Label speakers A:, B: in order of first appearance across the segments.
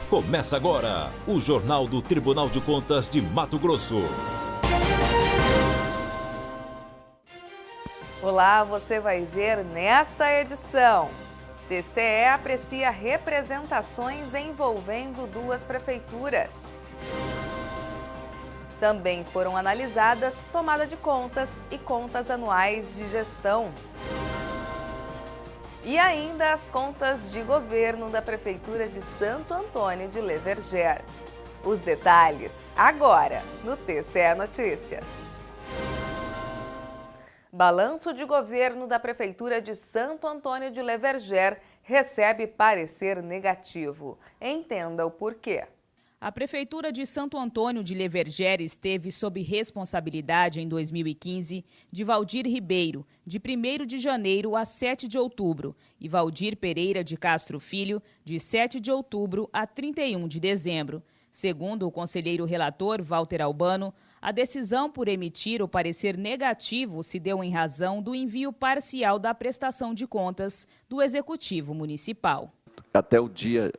A: Começa agora o Jornal do Tribunal de Contas de Mato Grosso.
B: Olá, você vai ver nesta edição. TCE aprecia representações envolvendo duas prefeituras. Também foram analisadas tomada de contas e contas anuais de gestão. E ainda as contas de governo da Prefeitura de Santo Antônio de Leverger. Os detalhes agora no TCE Notícias. Balanço de governo da Prefeitura de Santo Antônio de Leverger recebe parecer negativo. Entenda o porquê.
C: A Prefeitura de Santo Antônio de Leverger esteve sob responsabilidade em 2015 de Valdir Ribeiro, de 1º de janeiro a 7 de outubro, e Valdir Pereira de Castro Filho, de 7 de outubro a 31 de dezembro. Segundo o conselheiro relator Walter Albano, a decisão por emitir o parecer negativo se deu em razão do envio parcial da prestação de contas do Executivo Municipal.
D: Até o dia,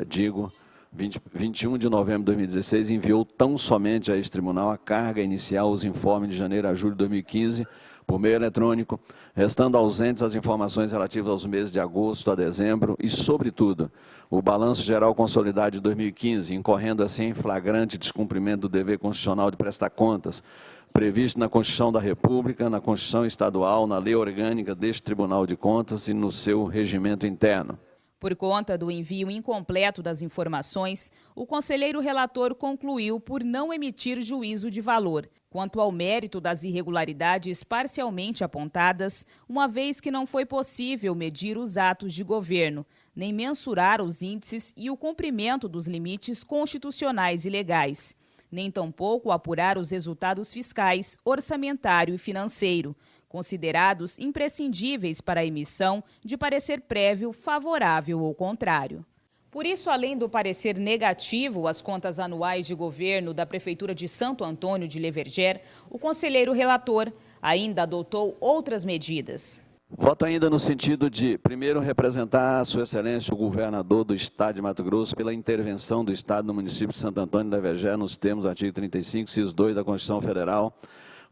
D: 21 de novembro de 2016, enviou tão somente a este tribunal a carga inicial, os informes de janeiro a julho de 2015, por meio eletrônico, restando ausentes as informações relativas aos meses de agosto a dezembro e, sobretudo, o balanço geral consolidado de 2015, incorrendo assim em flagrante descumprimento do dever constitucional de prestar contas, previsto na Constituição da República, na Constituição Estadual, na Lei Orgânica deste Tribunal de Contas e no seu regimento interno.
C: Por conta do envio incompleto das informações, o conselheiro relator concluiu por não emitir juízo de valor quanto ao mérito das irregularidades parcialmente apontadas, uma vez que não foi possível medir os atos de governo, nem mensurar os índices e o cumprimento dos limites constitucionais e legais, nem tampouco apurar os resultados fiscais, orçamentário e financeiro, considerados imprescindíveis para a emissão de parecer prévio favorável ou contrário. Por isso, além do parecer negativo às contas anuais de governo da Prefeitura de Santo Antônio de Leverger, o conselheiro relator ainda adotou outras medidas.
D: Voto ainda no sentido de, primeiro, representar a Sua Excelência o governador do Estado de Mato Grosso pela intervenção do Estado no município de Santo Antônio de Leverger nos termos do artigo 35, inciso 2 da Constituição Federal,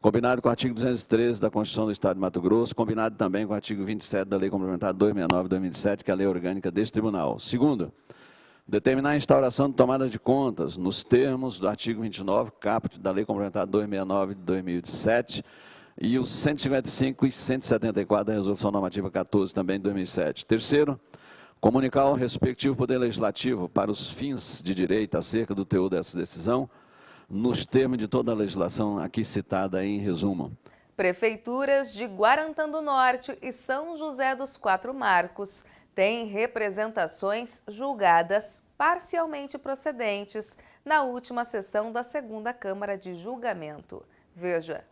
D: combinado com o artigo 213 da Constituição do Estado de Mato Grosso, combinado também com o artigo 27 da Lei Complementar 269/2007, que é a lei orgânica deste tribunal. Segundo, determinar a instauração de tomadas de contas nos termos do artigo 29, caput da Lei Complementar 269 de 2007 e os 155 e 174 da Resolução Normativa 14 também de 2007. Terceiro, comunicar ao respectivo Poder Legislativo para os fins de direito acerca do teor dessa decisão, nos termos de toda a legislação aqui citada em resumo.
B: Prefeituras de Guarantã do Norte e São José dos Quatro Marcos têm representações julgadas parcialmente procedentes na última sessão da 2ª Câmara de Julgamento. Veja.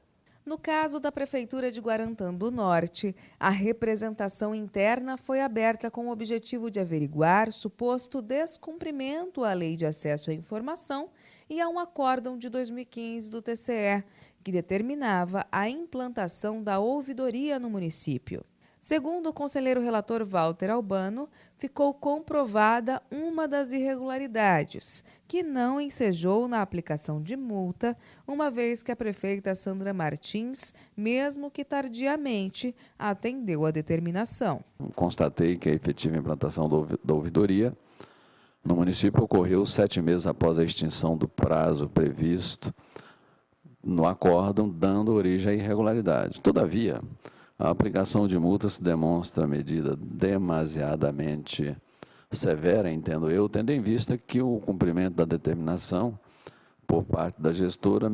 B: No caso da Prefeitura de Guarantã do Norte, a representação interna foi aberta com o objetivo de averiguar suposto descumprimento à Lei de Acesso à Informação e a um acórdão de 2015 do TCE, que determinava a implantação da ouvidoria no município. Segundo o conselheiro relator Walter Albano, ficou comprovada uma das irregularidades, que não ensejou na aplicação de multa, uma vez que a prefeita Sandra Martins, mesmo que tardiamente, atendeu a determinação.
D: Constatei que a efetiva implantação da ouvidoria no município ocorreu 7 meses após a extinção do prazo previsto no acórdão, dando origem à irregularidade. Todavia, a aplicação de multas se demonstra medida demasiadamente severa, entendo eu, tendo em vista que o cumprimento da determinação por parte da gestora,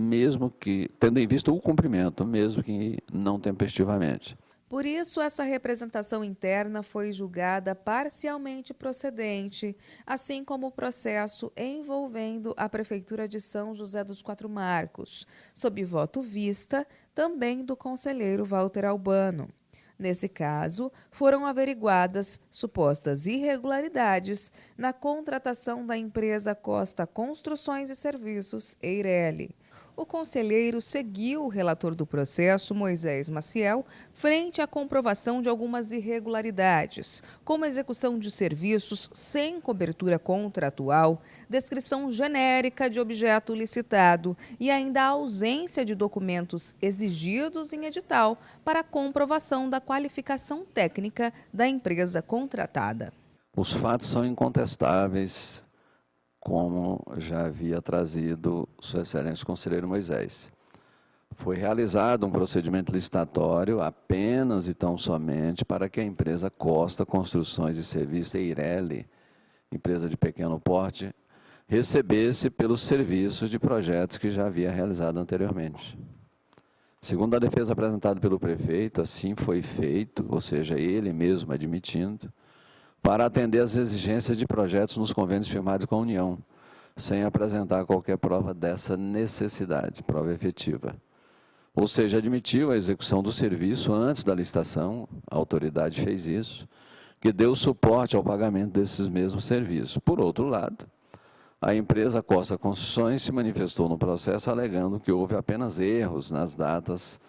D: tendo em vista o cumprimento, mesmo que não tempestivamente.
B: Por isso, essa representação interna foi julgada parcialmente procedente, assim como o processo envolvendo a Prefeitura de São José dos Quatro Marcos, sob voto vista também do conselheiro Walter Albano. Nesse caso, foram averiguadas supostas irregularidades na contratação da empresa Costa Construções e Serviços, Eireli. o conselheiro seguiu o relator do processo, Moisés Maciel, frente à comprovação de algumas irregularidades, como execução de serviços sem cobertura contratual, descrição genérica de objeto licitado e ainda a ausência de documentos exigidos em edital para a comprovação da qualificação técnica da empresa contratada.
D: Os fatos são incontestáveis, como já havia trazido Sua Excelência o Conselheiro Moisés. Foi realizado um procedimento licitatório apenas e tão somente para que a empresa Costa Construções e Serviços, Eireli, empresa de pequeno porte, recebesse pelos serviços de projetos que já havia realizado anteriormente. Segundo a defesa apresentada pelo prefeito, assim foi feito, ou seja, ele mesmo admitindo, para atender às exigências de projetos nos convênios firmados com a União, sem apresentar qualquer prova dessa necessidade, prova efetiva. Ou seja, admitiu a execução do serviço antes da licitação, a autoridade fez isso, que deu suporte ao pagamento desses mesmos serviços. Por outro lado, a empresa Costa Construções se manifestou no processo alegando que houve apenas erros nas datas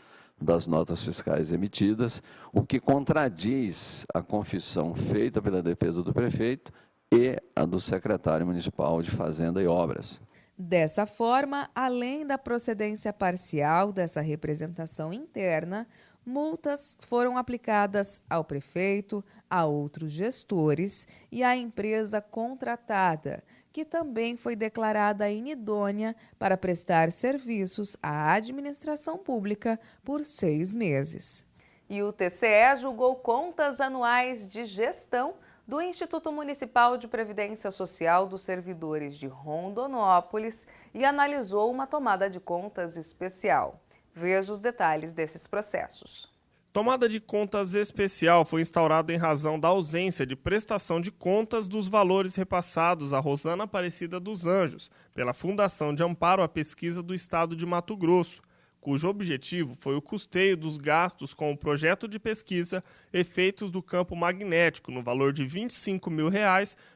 D: das notas fiscais emitidas, o que contradiz a confissão feita pela defesa do prefeito e a do secretário municipal de Fazenda e Obras.
B: Dessa forma, além da procedência parcial dessa representação interna, multas foram aplicadas ao prefeito, a outros gestores e à empresa contratada, que também foi declarada inidônea para prestar serviços à administração pública por 6 meses. E o TCE julgou contas anuais de gestão do Instituto Municipal de Previdência Social dos Servidores de Rondonópolis e analisou uma tomada de contas especial. Veja os detalhes desses processos.
E: Tomada de contas especial foi instaurada em razão da ausência de prestação de contas dos valores repassados a Rosana Aparecida dos Anjos pela Fundação de Amparo à Pesquisa do Estado de Mato Grosso, cujo objetivo foi o custeio dos gastos com o projeto de pesquisa Efeitos do Campo Magnético, no valor de R$ 25 mil,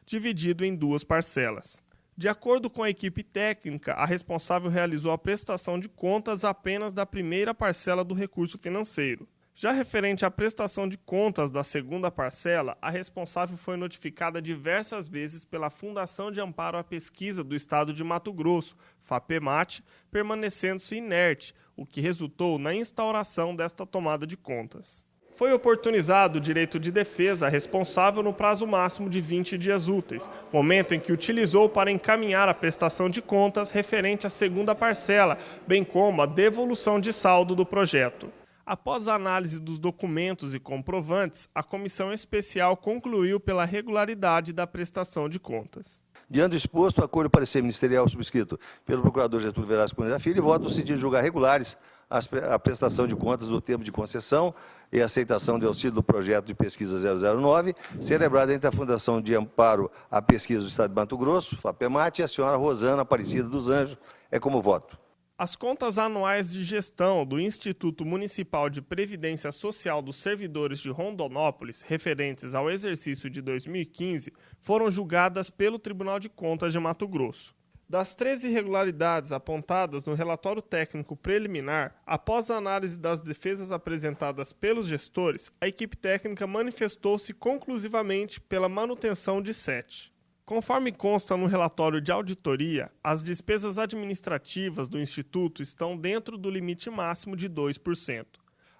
E: dividido em 2 parcelas. De acordo com a equipe técnica, a responsável realizou a prestação de contas apenas da primeira parcela do recurso financeiro. Já referente à prestação de contas da segunda parcela, a responsável foi notificada diversas vezes pela Fundação de Amparo à Pesquisa do Estado de Mato Grosso, FAPEMAT, permanecendo-se inerte, o que resultou na instauração desta tomada de contas. Foi oportunizado o direito de defesa responsável no prazo máximo de 20 dias úteis, momento em que utilizou para encaminhar a prestação de contas referente à segunda parcela, bem como a devolução de saldo do projeto. Após a análise dos documentos e comprovantes, a comissão especial concluiu pela regularidade da prestação de contas.
F: Diante do exposto, acolho o parecer ministerial subscrito pelo procurador Getúlio Velasco Cunha Filho e voto no sentido de julgar regulares a prestação de contas do termo de concessão e aceitação de auxílio do projeto de pesquisa 009, celebrado entre a Fundação de Amparo à Pesquisa do Estado de Mato Grosso, FAPEMAT, e a senhora Rosana Aparecida dos Anjos. É como voto.
E: As contas anuais de gestão do Instituto Municipal de Previdência Social dos Servidores de Rondonópolis, referentes ao exercício de 2015, foram julgadas pelo Tribunal de Contas de Mato Grosso. Das 13 irregularidades apontadas no relatório técnico preliminar, após a análise das defesas apresentadas pelos gestores, a equipe técnica manifestou-se conclusivamente pela manutenção de 7. Conforme consta no relatório de auditoria, as despesas administrativas do Instituto estão dentro do limite máximo de 2%.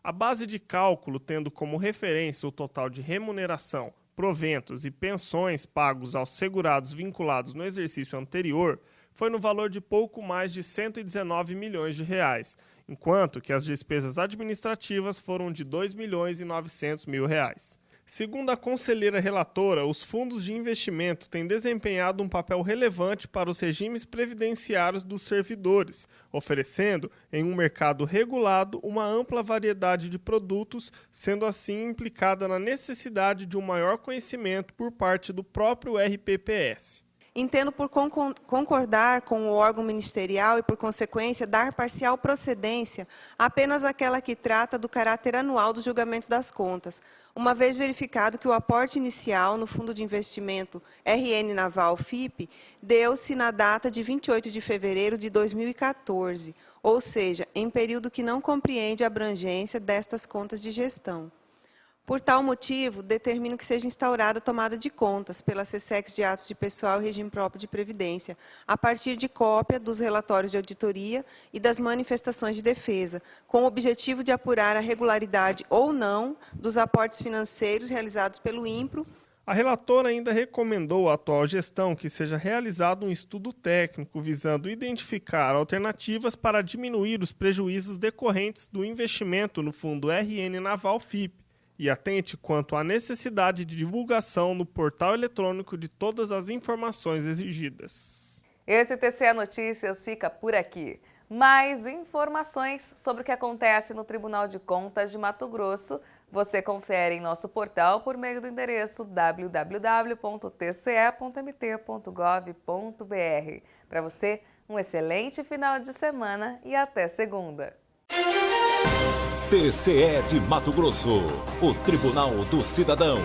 E: A base de cálculo, tendo como referência o total de remuneração, proventos e pensões pagos aos segurados vinculados no exercício anterior, foi no valor de pouco mais de R$ 119 milhões, enquanto que as despesas administrativas foram de R$ 2.900.000. Segundo a conselheira relatora, os fundos de investimento têm desempenhado um papel relevante para os regimes previdenciários dos servidores, oferecendo, em um mercado regulado, uma ampla variedade de produtos, sendo assim implicada na necessidade de um maior conhecimento por parte do próprio RPPS.
G: Entendo por concordar com o órgão ministerial e, por consequência, dar parcial procedência apenas àquela que trata do caráter anual do julgamento das contas, uma vez verificado que o aporte inicial no Fundo de Investimento RN Naval FIP deu-se na data de 28 de fevereiro de 2014, ou seja, em período que não compreende a abrangência destas contas de gestão. Por tal motivo, determino que seja instaurada a tomada de contas pela SESEX de atos de pessoal e regime próprio de previdência, a partir de cópia dos relatórios de auditoria e das manifestações de defesa, com o objetivo de apurar a regularidade ou não dos aportes financeiros realizados pelo INPRO.
E: A relatora ainda recomendou à atual gestão que seja realizado um estudo técnico visando identificar alternativas para diminuir os prejuízos decorrentes do investimento no Fundo RN Naval FIP, e atente quanto à necessidade de divulgação no portal eletrônico de todas as informações exigidas.
B: Esse TCE Notícias fica por aqui. Mais informações sobre o que acontece no Tribunal de Contas de Mato Grosso você confere em nosso portal por meio do endereço www.tce.mt.gov.br. Para você, um excelente final de semana e até segunda.
A: TCE de Mato Grosso, o Tribunal do Cidadão.